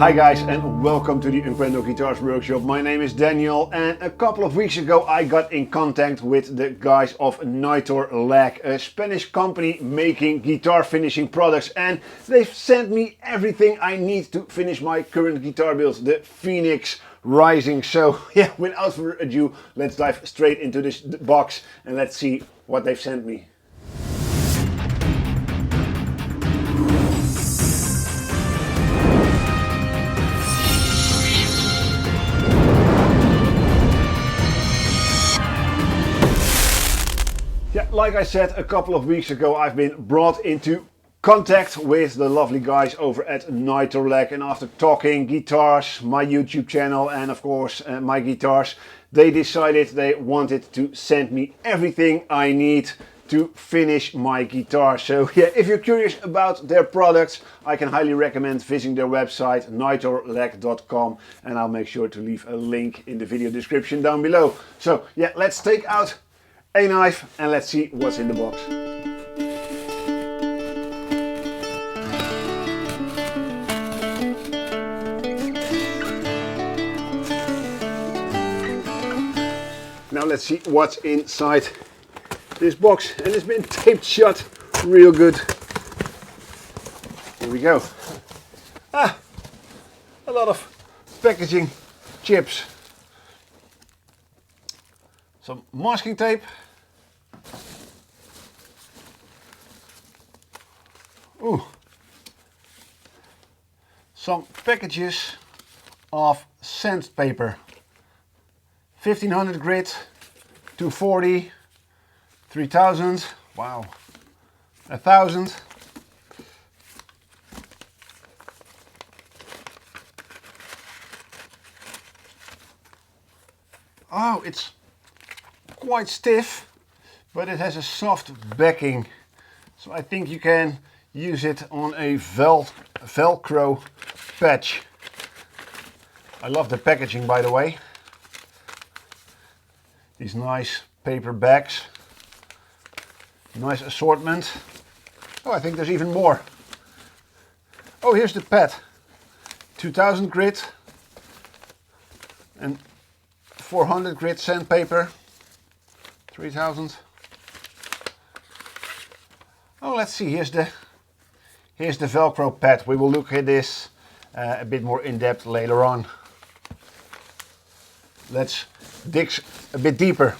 Hi guys, and welcome to the Unquendor Guitars workshop. My name is Daniel, and a couple of weeks ago I got in contact with the guys of Nitorlack, a Spanish company making guitar finishing products, and they've sent me everything I need to finish my current guitar build, the Phoenix Rising. So yeah, without further ado, let's dive straight into this box and let's see what they've sent me. Yeah, like I said a couple of weeks ago, I've been brought into contact with the lovely guys over at Nitorlack, and after talking guitars, my YouTube channel, and of course my guitars, they decided they wanted to send me everything I need to finish my guitar. So yeah, if you're curious about their products, I can highly recommend visiting their website nitorlack.com, and I'll make sure to leave a link in the video description down below. So yeah, let's take out a knife and let's see what's in the box. Now let's see what's inside this box, and it's been taped shut real good. Here we go. A lot of packaging chips. Some masking tape. Ooh. Some packages of sandpaper. 1500 grit, 240, 3000, wow, 1000. Oh, it's quite stiff, but it has a soft backing, so I think you can use it on a Velcro patch. I love the packaging, by the way. These nice paper bags, nice assortment. Oh, I think there's even more. Oh, here's the pad. 2000 grit and 400 grit sandpaper. 3000. Oh, let's see, here's the Velcro pad. We will look at this a bit more in depth later on. Let's dig a bit deeper.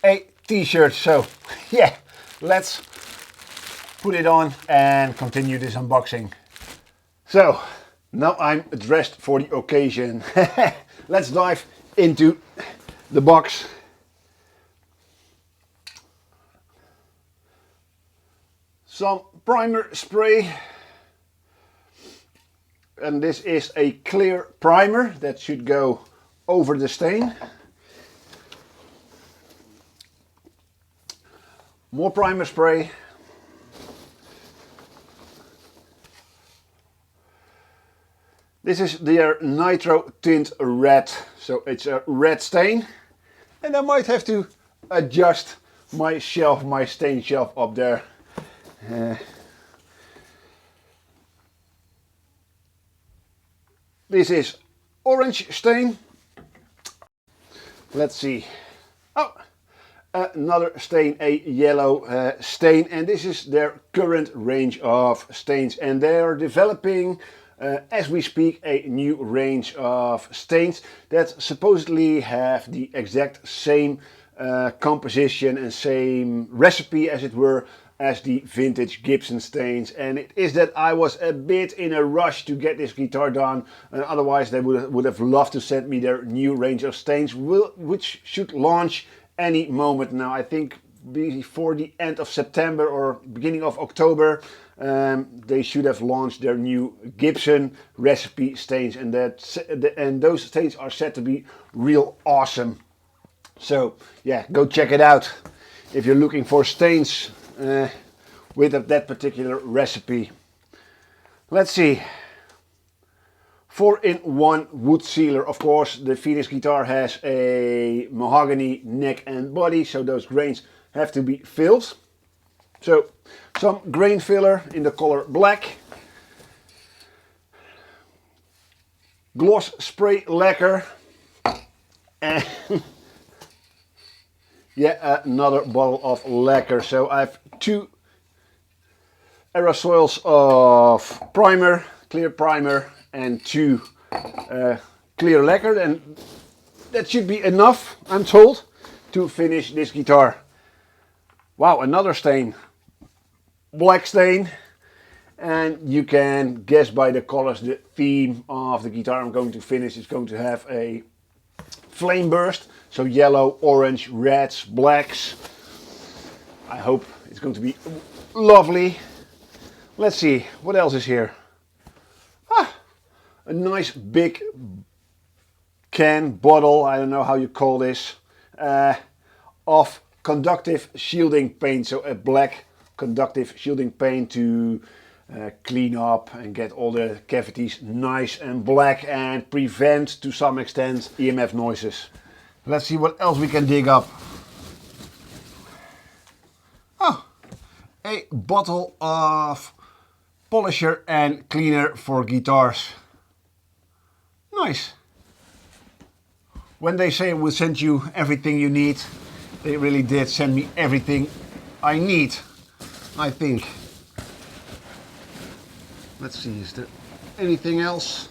A t-shirt, so yeah, let's put it on and continue this unboxing. So now I'm dressed for the occasion. Let's dive into the box. Some primer spray, and this is a clear primer that should go over the stain. More primer spray. This is their Nitro Tint Red, so it's a red stain, and I might have to adjust my shelf, my stain shelf up there. This is orange stain. Let's see. Oh, another stain, a yellow stain, and this is their current range of stains, and they are developing as we speak a new range of stains that supposedly have the exact same composition and same recipe, as it were, as the vintage Gibson stains. And it is that I was a bit in a rush to get this guitar done, otherwise they would have loved to send me their new range of stains, which should launch any moment now. I think before the end of September or beginning of October. They should have launched their new Gibson recipe stains, and those stains are said to be real awesome. So yeah, go check it out if you're looking for stains with that particular recipe. Let's see. 4-in-1 wood sealer. Of course, the Phoenix guitar has a mahogany neck and body, so those grains have to be filled. So some grain filler in the color black, gloss spray lacquer, and yeah, another bottle of lacquer. So I have 2 aerosols of primer, clear primer, and 2 clear lacquer, and that should be enough, I'm told, to finish this guitar. Wow, another stain, black stain, and you can guess by the colors the theme of the guitar I'm going to finish is going to have a flame burst, so yellow, orange, reds, blacks. I hope it's going to be lovely. Let's see, what else is here? A nice big bottle, I don't know how you call this, of conductive shielding paint. So a black conductive shielding paint to clean up and get all the cavities nice and black and prevent to some extent EMF noises. Let's see what else we can dig up. Oh, a bottle of polisher and cleaner for guitars. Nice. When they say we'll send you everything you need, they really did send me everything I need, I think. Let's see, is there anything else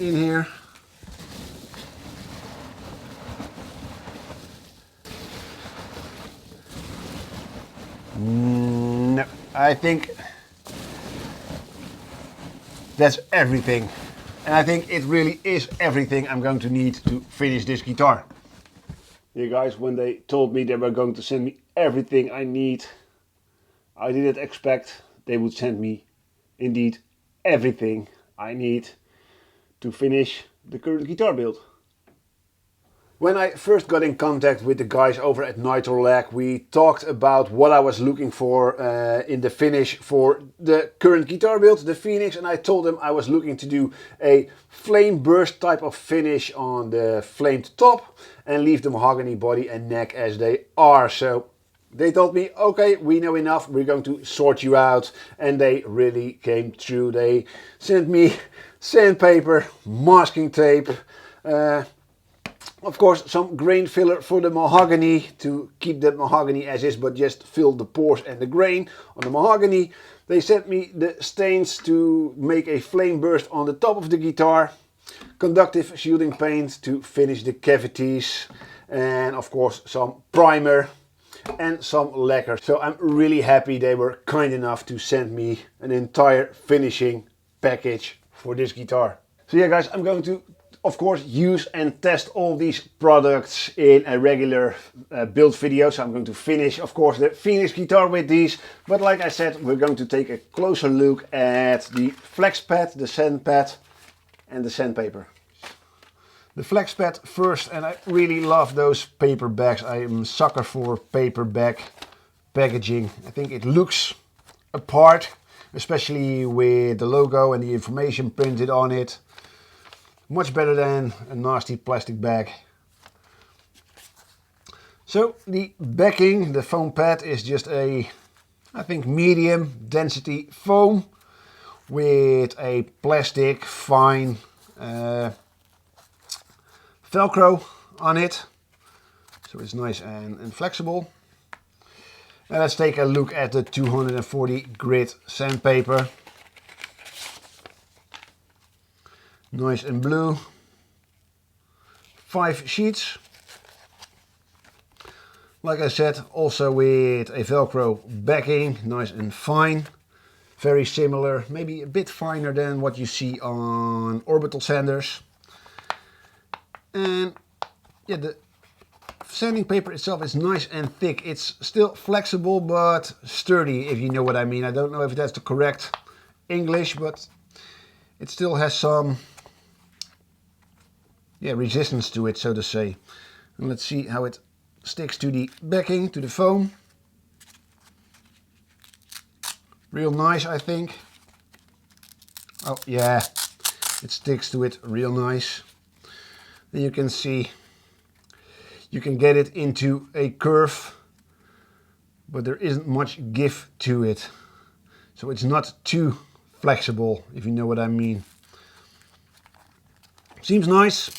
in here? No, I think that's everything. And I think it really is everything I'm going to need to finish this guitar. Yeah guys, when they told me they were going to send me everything I need, I didn't expect they would send me indeed everything I need to finish the current guitar build. When I first got in contact with the guys over at Nitorlack, we talked about what I was looking for in the finish for the current guitar build, the Phoenix, and I told them I was looking to do a flame burst type of finish on the flamed top and leave the mahogany body and neck as they are. So they told me, okay, we know enough, we're going to sort you out, and they really came through. They sent me sandpaper, masking tape, of course some grain filler for the mahogany to keep the mahogany as is, but just fill the pores and the grain on the mahogany. They sent me the stains to make a flame burst on the top of the guitar, conductive shielding paint to finish the cavities, and of course some primer and some lacquer. So I'm really happy they were kind enough to send me an entire finishing package for this guitar. So yeah guys, I'm going to of course use and test all these products in a regular build video. So I'm going to finish of course the Phoenix guitar with these, but like I said, we're going to take a closer look at the flex pad, the sand pad and the sandpaper. The flex pad first, and I really love those paper bags. I am a sucker for paper bag packaging. I think it looks apart, especially with the logo and the information printed on it. Much better than a nasty plastic bag. So the backing, the foam pad, is just a, I think, medium density foam with a plastic fine Velcro on it. So it's nice and flexible. And let's take a look at the 240 grit sandpaper. Nice and blue. 5 sheets. Like I said, also with a Velcro backing, nice and fine. Very similar, maybe a bit finer than what you see on orbital sanders. And yeah, the sanding paper itself is nice and thick. It's still flexible but sturdy, if you know what I mean. I don't know if that's the correct English, but it still has some resistance to it, so to say. And let's see how it sticks to the backing, to the foam. Real nice, I think. Oh yeah, it sticks to it real nice. Then you can see you can get it into a curve but there isn't much give to it. So it's not too flexible, if you know what I mean. Seems nice.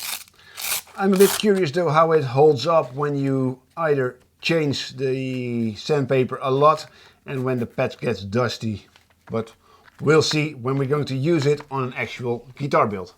I'm a bit curious though how it holds up when you either change the sandpaper a lot and when the pad gets dusty. But we'll see when we're going to use it on an actual guitar build.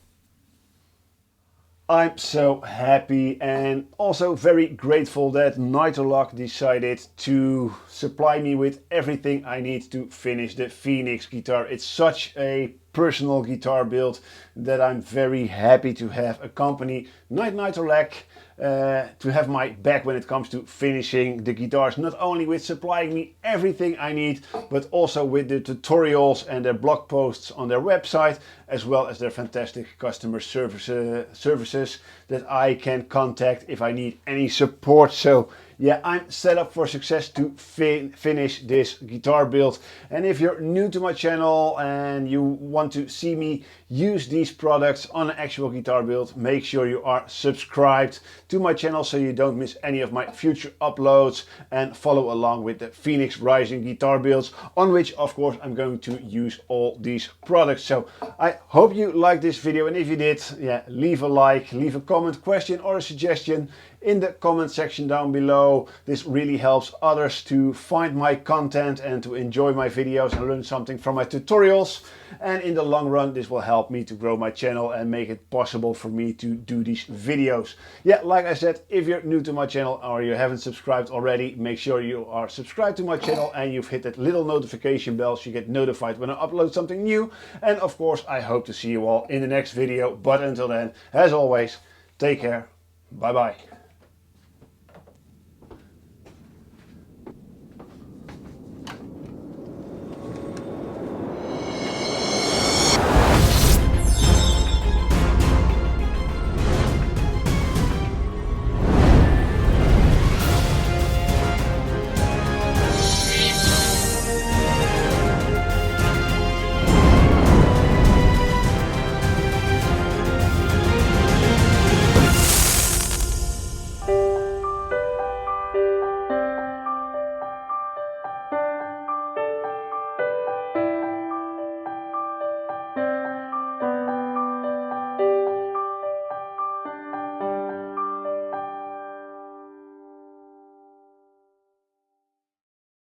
I'm so happy and also very grateful that Nitorlack decided to supply me with everything I need to finish the Phoenix guitar. It's such a personal guitar build that I'm very happy to have a company like Nitorlack to have my back when it comes to finishing the guitars, not only with supplying me everything I need, but also with the tutorials and their blog posts on their website, as well as their fantastic customer services that I can contact if I need any support. So yeah, I'm set up for success to finish this guitar build. And if you're new to my channel and you want to see me use these products on an actual guitar build, make sure you are subscribed to my channel so you don't miss any of my future uploads, and follow along with the Phoenix Rising guitar builds, on which of course I'm going to use all these products. So I hope you liked this video, and if you did, yeah, leave a like, leave a comment, question or a suggestion in the comment section down below. This really helps others to find my content and to enjoy my videos and learn something from my tutorials. And in the long run, this will help me to grow my channel and make it possible for me to do these videos. Yeah, like I said, if you're new to my channel or you haven't subscribed already, make sure you are subscribed to my channel and you've hit that little notification bell so you get notified when I upload something new. And of course, I hope to see you all in the next video. But until then, as always, take care. Bye bye.